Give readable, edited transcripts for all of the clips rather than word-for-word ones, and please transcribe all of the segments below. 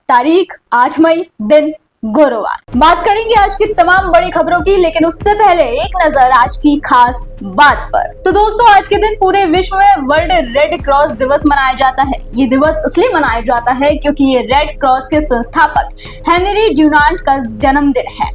तारीख 8 मई, दिन गुरुवार। बात करेंगे आज की तमाम बड़ी खबरों की, लेकिन उससे पहले एक नजर आज की खास बात पर। तो दोस्तों, आज के दिन पूरे विश्व में वर्ल्ड रेड क्रॉस दिवस मनाया जाता है। ये दिवस इसलिए मनाया जाता है क्योंकि ये रेड क्रॉस के संस्थापक हेनरी ड्यूनांट का जन्मदिन है।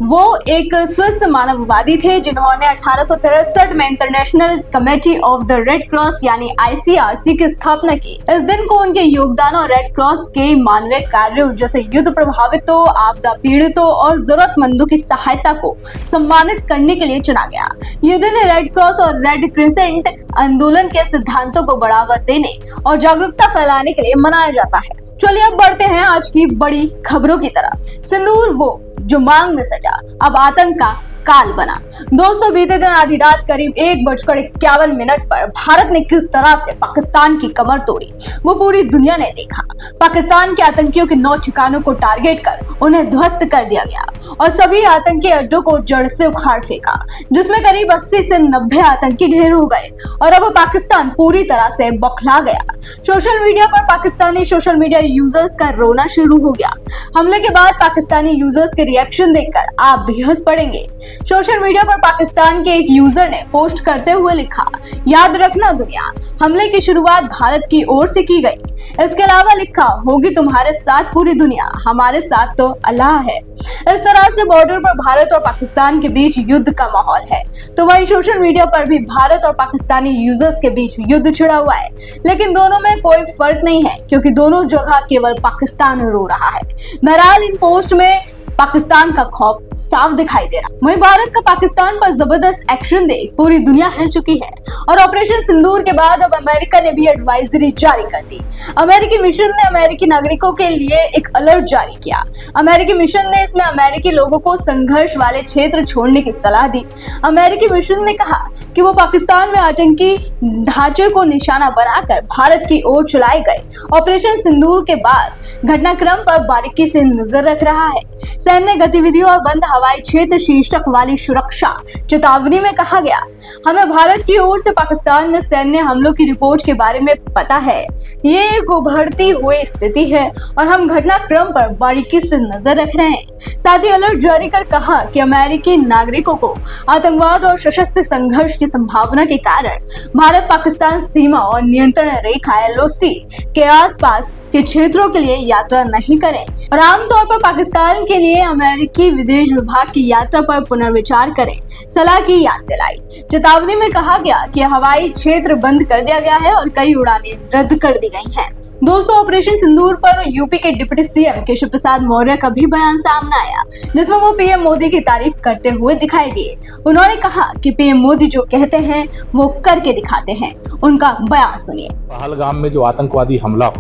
वो एक स्विस मानववादी थे जिन्होंने 1863 में international committee of the red cross यानी ICRC की स्थापना की। इस दिन को उनके योगदान और रेड क्रॉस के मानवीय कार्यों जैसे युद्ध प्रभावितों, आपदा पीड़ितों और जरूरतमंदों की सहायता को सम्मानित करने के लिए चुना गया। ये दिन रेड क्रॉस और रेड क्रिसेंट आंदोलन के सिद्धांतों को बढ़ावा देने और जागरूकता फैलाने के लिए मनाया जाता है। चलिए अब बढ़ते हैं आज की बड़ी खबरों की तरफ। सिंदूर वो जो मांग में सजा, अब आतंक का काल बना। दोस्तों, बीते दिन आधी रात करीब 1:51 पर भारत ने किस तरह से पाकिस्तान की कमर तोड़ी, वो पूरी दुनिया ने देखा। पाकिस्तान के आतंकियों के 9 ठिकानों को टारगेट कर उन्हें ध्वस्त कर दिया गया और सभी आतंकी अड्डों को जड़ से उखाड़ फेंका, जिसमें करीब 80 से 90 आतंकी ढेर हो गए और अब पाकिस्तान पूरी तरह से बौखला गया। सोशल मीडिया पर पाकिस्तानी सोशल मीडिया यूजर्स का रोना शुरू हो गया। हमले के बाद पाकिस्तानी यूजर्स के रिएक्शन देखकर आप भी हंस पड़ेंगे। सोशल मीडिया पर पाकिस्तान के एक यूजर ने पोस्ट करते हुए लिखा, याद रखना दुनिया, हमले की शुरुआत भारत की ओर से की गई। इसके अलावा लिखा, होगी तुम्हारे साथ पूरी दुनिया, हमारे साथ तो अल्लाह है। इस तरह से बॉर्डर पर भारत और पाकिस्तान के बीच युद्ध का माहौल है। तो वहीं सोशल मीडिया पर भी भारत और पाकिस्तानी यूजर्स के बीच युद्ध छिड़ा हुआ है, लेकिन दोनों में कोई फर्क नहीं है क्योंकि दोनों जगह केवल पाकिस्तान रो रहा है। बहरहाल इन पोस्ट में पाकिस्तान का खौफ साफ दिखाई दे रहा। वहीं भारत का पाकिस्तान पर जबरदस्त एक्शन देख पूरी दुनिया हिल चुकी है और ऑपरेशन सिंदूर के बाद अब अमेरिका ने भी एडवाइजरी जारी कर दी। अमेरिकी मिशन ने अमेरिकी नागरिकों के लिए एक अलर्ट जारी किया। अमेरिकी मिशन ने इसमें अमेरिकी लोगों को संघर्ष वाले क्षेत्र छोड़ने की सलाह दी। अमेरिकी मिशन ने कहा कि वो पाकिस्तान में आतंकी ढांचे को निशाना बनाकर भारत की ओर चलाए गए ऑपरेशन सिंदूर के बाद घटनाक्रम पर बारीकी से नजर रख रहा है। सैन्य गतिविधियों और बंद हवाई क्षेत्र शीर्षक वाली सुरक्षा चेतावनी में कहा गया, हमें भारत की ओर से पाकिस्तान में सैन्य हमलों की रिपोर्ट के बारे में पता है। ये एक उभरती हुई स्थिति है और हम घटनाक्रम पर बारीकी से नजर रख रहे हैं। साथ ही अलर्ट जारी कर कहा कि अमेरिकी नागरिकों को आतंकवाद और सशस्त्र संघर्ष की संभावना के कारण भारत पाकिस्तान सीमा और नियंत्रण रेखा LOC के आसपास के क्षेत्रों के लिए यात्रा नहीं करें और आमतौर पर पाकिस्तान के लिए अमेरिकी विदेश विभाग की यात्रा पर पुनर्विचार करें सलाह की याद दिलाई। चेतावनी में कहा गया कि हवाई क्षेत्र बंद कर दिया गया है और कई उड़ानें रद्द कर दी गई हैं। दोस्तों, ऑपरेशन सिंदूर पर यूपी के डिप्टी CM केशव प्रसाद मौर्य का भी बयान सामने आया, जिसमें वो PM मोदी की तारीफ करते हुए दिखाई दिए। उन्होंने कहा कि PM मोदी जो कहते हैं वो करके दिखाते हैं। उनका बयान सुनिए। पहलगाम में जो आतंकवादी हमला,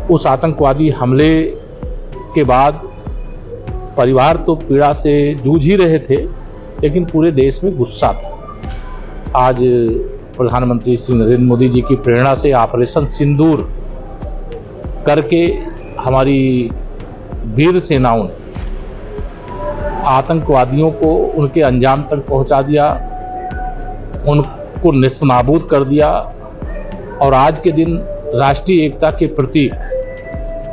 उस आतंकवादी हमले के बाद परिवार तो पीड़ा से जूझ ही रहे थे, लेकिन पूरे देश में गुस्सा था। आज प्रधानमंत्री श्री नरेंद्र मोदी जी की प्रेरणा से ऑपरेशन सिंदूर करके हमारी वीर सेनाओं ने आतंकवादियों को उनके अंजाम तक पहुंचा दिया, उनको नेस्तनाबूद कर दिया। और आज के दिन राष्ट्रीय एकता के प्रतीक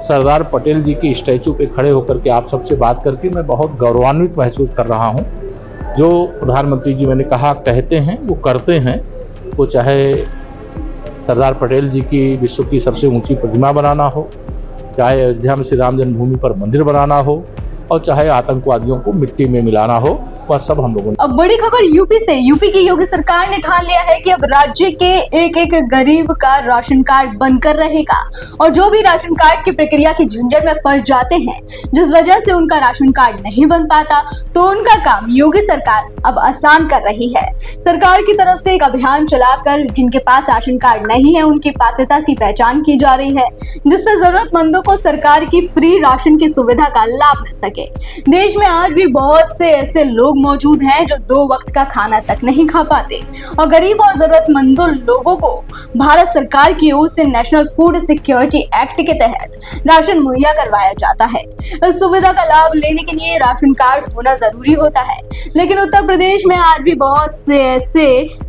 सरदार पटेल जी की स्टैचू पे खड़े होकर के आप सबसे बात करके मैं बहुत गौरवान्वित महसूस कर रहा हूं। जो प्रधानमंत्री जी मैंने कहा कहते हैं वो करते हैं, वो चाहे सरदार पटेल जी की विश्व की सबसे ऊंची प्रतिमा बनाना हो, चाहे अयोध्या में श्री राम जन्मभूमि पर मंदिर बनाना हो और चाहे आतंकवादियों को मिट्टी में मिलाना हो, वह सब हम लोगों ने। अब बड़ी खबर यूपी से। यूपी की योगी सरकार ने ठान लिया है कि अब राज्य के एक एक गरीब का राशन कार्ड बनकर रहेगा और जो भी राशन कार्ड की प्रक्रिया की झंझट में फंस जाते हैं, जिस वजह से उनका राशन कार्ड नहीं बन पाता, तो उनका काम योगी सरकार अब आसान कर रही है। सरकार की तरफ से एक अभियान चलाकर जिनके पास राशन कार्ड नहीं है उनकी पात्रता की पहचान की जा रही है, जिससे जरूरतमंदों को सरकार की फ्री राशन की सुविधा का लाभ मिल सके। देश में आज भी बहुत से ऐसे लोग मौजूद हैं जो 2 वक्त का खाना तक नहीं खा पाते और गरीब और जरूरतमंदों लोगों को भारत सरकार की ओर से नेशनल फूड सिक्योरिटी एक्ट के तहत राशन मुहैया करवाया जाता है। इस सुविधा का लाभ लेने के लिए राशन कार्ड होना जरूरी होता है, लेकिन उत्तर प्रदेश में आज भी बहुत से ऐसे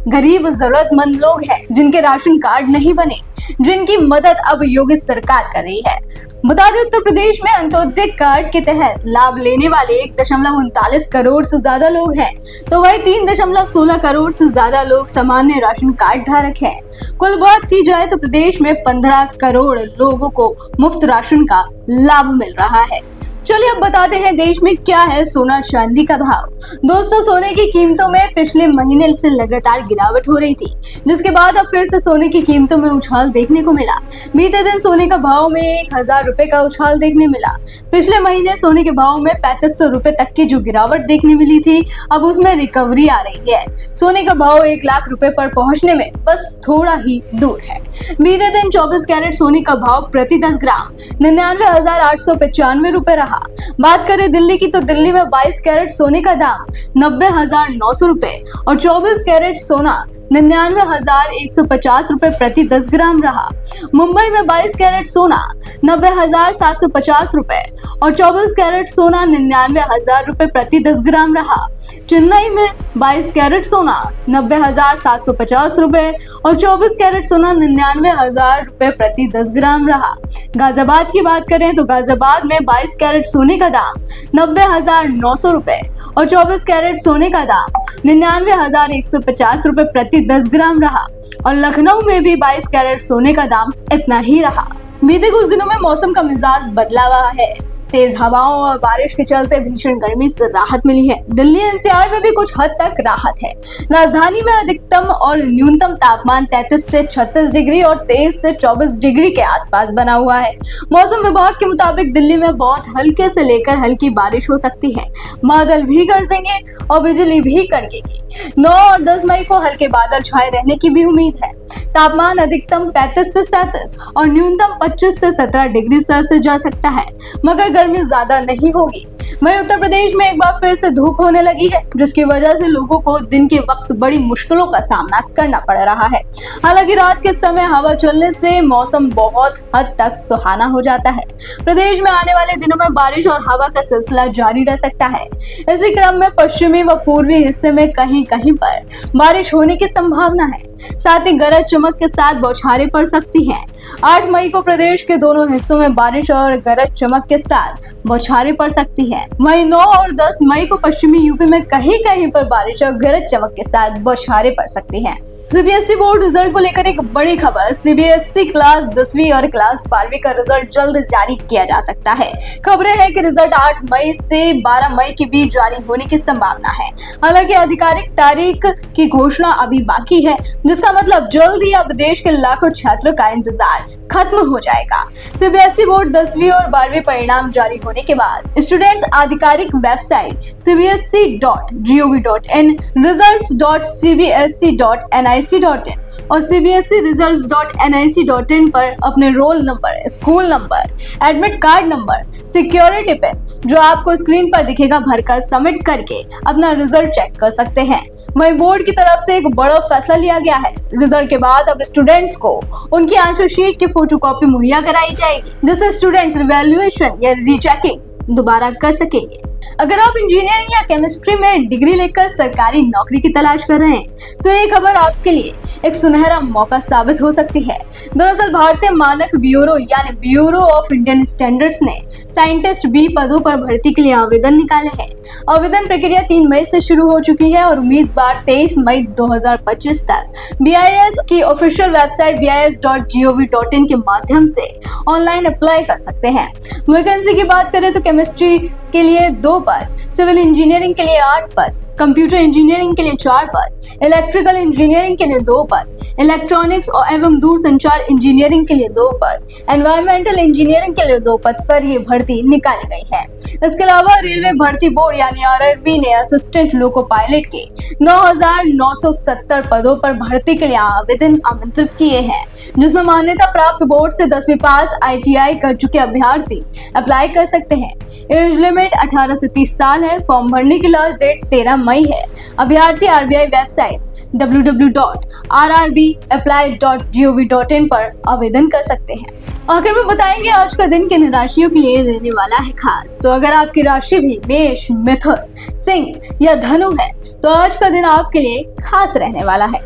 गरीब जरूरतमंद लोग हैं जिनके राशन कार्ड नहीं बने, जिनकी मदद अब योगी सरकार कर रही है। बता दें, उत्तर प्रदेश में अंत्योदय कार्ड के तहत लाभ लेने वाले 1.39 करोड़ से ज्यादा लोग हैं, तो वही 3.16 करोड़ से ज्यादा लोग सामान्य राशन कार्ड धारक हैं। कुल बात की जाए तो प्रदेश में 15 करोड़ लोगों को मुफ्त राशन का लाभ मिल रहा है। चलिए अब बताते हैं देश में क्या है सोना चांदी का भाव। दोस्तों, सोने की कीमतों में पिछले महीने से लगातार गिरावट हो रही थी, जिसके बाद अब फिर से सोने की कीमतों में उछाल देखने को मिला। बीते दिन सोने का भाव में 1000 रुपए का उछाल देखने मिला। पिछले महीने सोने के भाव में 3500 रुपए तक की जो गिरावट देखने मिली थी, अब उसमें रिकवरी आ रही है। सोने का भाव 1 लाख रुपए पर पहुंचने में बस थोड़ा ही दूर है। बीते दिन 24 कैरेट सोने का भाव प्रति 10 ग्राम 99,895 रुपए रहा। बात करें दिल्ली की, तो दिल्ली में 22 कैरेट सोने का दाम 90,900 रुपए और 24 कैरेट सोना 99,150 रुपए प्रति 10 ग्राम रहा। मुंबई में 22 कैरेट सोना 90,750 रुपए और 24 कैरेट सोना 99,000 रुपए प्रति 10 ग्राम रहा। चेन्नई में 22 कैरेट सोना 90,750 रुपए और 24 कैरेट सोना 99,000 रुपए प्रति 10 ग्राम रहा। गाजियाबाद की बात करें तो गाजियाबाद में 22 कैरेट सोने का दाम 90,900 रुपए और 24 कैरेट सोने का दाम 99,150 रुपए प्रति 10 ग्राम रहा। और लखनऊ में भी 22 कैरेट सोने का दाम इतना ही रहा। बीते कुछ दिनों में मौसम का मिजाज बदला हुआ है। तेज हवाओं और बारिश के चलते भीषण गर्मी से राहत मिली है। दिल्ली एनसीआर में भी कुछ हद तक राहत है। राजधानी में अधिकतम और न्यूनतम तापमान 33 से 36 डिग्री और 23 से 24 डिग्री के आसपास बना हुआ है। मौसम विभाग के मुताबिक दिल्ली में बहुत हल्के से लेकर हल्की बारिश हो सकती है। बादल भी गरजेंगे और बिजली भी कड़केगी। 9 और 10 मई को हल्के बादल छाए रहने की भी उम्मीद है। तापमान अधिकतम 35 से 37 और न्यूनतम 25 से 17 डिग्री सेल्सियस जा सकता है, मगर गर्मी ज्यादा नहीं होगी। वहीं उत्तर प्रदेश में एक बार फिर से धूप होने लगी है, जिसकी वजह से लोगों को दिन के वक्त बड़ी मुश्किलों का सामना करना पड़ रहा है। हालांकि रात के समय हवा चलने से मौसम बहुत हद तक सुहाना हो जाता है। प्रदेश में आने वाले दिनों में बारिश और हवा का सिलसिला जारी रह सकता है। इसी क्रम में पश्चिमी व पूर्वी हिस्से में कहीं कहीं पर बारिश होने की संभावना है। साथ ही गरज चमक के साथ बौछारें पड़ सकती हैं। 8 मई को प्रदेश के दोनों हिस्सों में बारिश और गरज चमक के साथ बौछारें पड़ सकती हैं। वहीं 9 और 10 मई को पश्चिमी यूपी में कहीं कहीं पर बारिश और गरज चमक के साथ बौछारें पड़ सकती हैं। सीबीएसई बोर्ड रिजल्ट को लेकर एक बड़ी खबर। सीबीएसई क्लास 10वीं और क्लास 12वीं का रिजल्ट जल्द जारी किया जा सकता है। खबरें हैं कि रिजल्ट 8 मई से 12 मई के बीच जारी होने की संभावना है। हालांकि आधिकारिक तारीख की घोषणा अभी बाकी है, जिसका मतलब जल्द ही अब देश के लाखों छात्रों का इंतजार खत्म हो जाएगा। सीबीएसई बोर्ड 10वीं और 12वीं परिणाम जारी होने के बाद स्टूडेंट्स आधिकारिक वेबसाइट cbsc.gov.in, results.cbsc.nic.in और cbsc.results.nic.in पर अपने roll number, school number, admit card number, security pin जो आपको स्क्रीन पर दिखेगा भरकर सबमिट करके अपना रिजल्ट चेक कर सकते हैं। वहीं बोर्ड की तरफ से एक बड़ा फैसला लिया गया है। रिजल्ट के बाद अब स्टूडेंट्स को उनकी आंसर शीट की फोटोकॉपी मुहैया कराई जाएगी, जिससे स्टूडेंट्स रिवैल्यूएशन या रीचेकिंग दोबारा कर सकेंगे। अगर आप इंजीनियरिंग या केमिस्ट्री में डिग्री लेकर सरकारी नौकरी की तलाश कर रहे हैं, तो ये खबर आपके लिए एक सुनहरा मौका साबित हो सकती है। दरअसल भारतीय मानक ब्यूरो यानी ब्यूरो ऑफ इंडियन स्टैंडर्ड्स ने साइंटिस्ट बी पदों पर भर्ती के लिए आवेदन निकाले हैं। आवेदन प्रक्रिया 3 मई से शुरू हो चुकी है और उम्मीदवार 23 मई 2025 तक BIS की ऑफिशियल वेबसाइट bis.gov.in के माध्यम से ऑनलाइन अप्लाई कर सकते हैं। वैकेंसी की बात करें तो केमिस्ट्री के लिए 2 पद, सिविल इंजीनियरिंग के लिए 8 पद, कंप्यूटर इंजीनियरिंग के लिए 4 पद, इलेक्ट्रिकल इंजीनियरिंग के लिए 2 पद, इलेक्ट्रॉनिक्स और एवं दूरसंचार इंजीनियरिंग के लिए 2 पद, एनवायरमेंटल इंजीनियरिंग के लिए 2 पद पर ये भर्ती निकाली गई है। इसके अलावा रेलवे भर्ती बोर्ड यानी RRB ने असिस्टेंट लोको पायलट के 9,970 पदों पर भर्ती के लिए आवेदन आमंत्रित किए हैं, जिसमें मान्यता प्राप्त बोर्ड से 10वीं पास ITI कर चुके अभ्यर्थी अप्लाई कर सकते हैं। एज लिमिट 18 से 30 साल है। फॉर्म भरने की लास्ट डेट 13 मई है। अभ्यर्थी RBI वेबसाइट www.rrbapply.gov.in पर आवेदन कर सकते हैं। आखिर में बताएंगे आज का दिन किन राशियों के लिए रहने वाला है खास। तो अगर आपकी राशि भी मेष, मिथुन, सिंह या धनु है, तो आज का दिन आपके लिए खास रहने वाला है।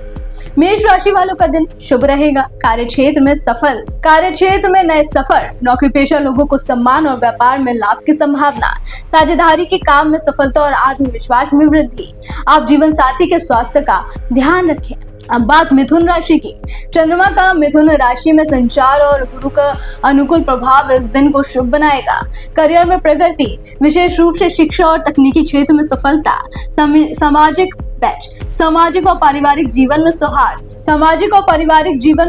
मेष राशि वालों का दिन शुभ रहेगा। कार्यक्षेत्र में नए सफर, नौकरी पेशा लोगों को सम्मान और व्यापार में लाभ की संभावना, साझेदारी के काम में सफलता और आत्मविश्वास में वृद्धि। आप जीवन साथी के स्वास्थ्य का ध्यान रखें। अब बात मिथुन राशि की। चंद्रमा का मिथुन राशि में संचार और गुरु का अनुकूल प्रभाव इस दिन को शुभ बनाएगा। करियर में प्रगति, विशेष रूप से शिक्षा और तकनीकी क्षेत्र में सफलता। सामाजिक और पारिवारिक जीवन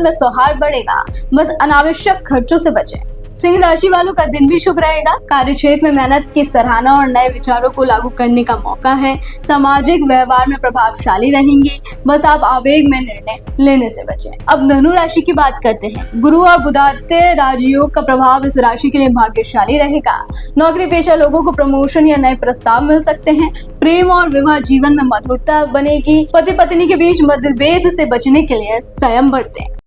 में सौहार्द बढ़ेगा। बस अनावश्यक खर्चों से बचें। सिंह राशि वालों का दिन भी शुभ रहेगा। कार्यक्षेत्र में मेहनत की सराहना और नए विचारों को लागू करने का मौका है। सामाजिक व्यवहार में प्रभावशाली रहेंगे। बस आप आवेग में निर्णय लेने से बचें। अब धनु राशि की बात करते हैं। गुरु और बुधादित्य राजयोग का प्रभाव इस राशि के लिए भाग्यशाली रहेगा। नौकरी पेशा लोगों को प्रमोशन या नए प्रस्ताव मिल सकते हैं। प्रेम और विवाह जीवन में मधुरता बनेगी। पति पत्नी के बीच मतभेद से बचने के लिए संयम बरतें।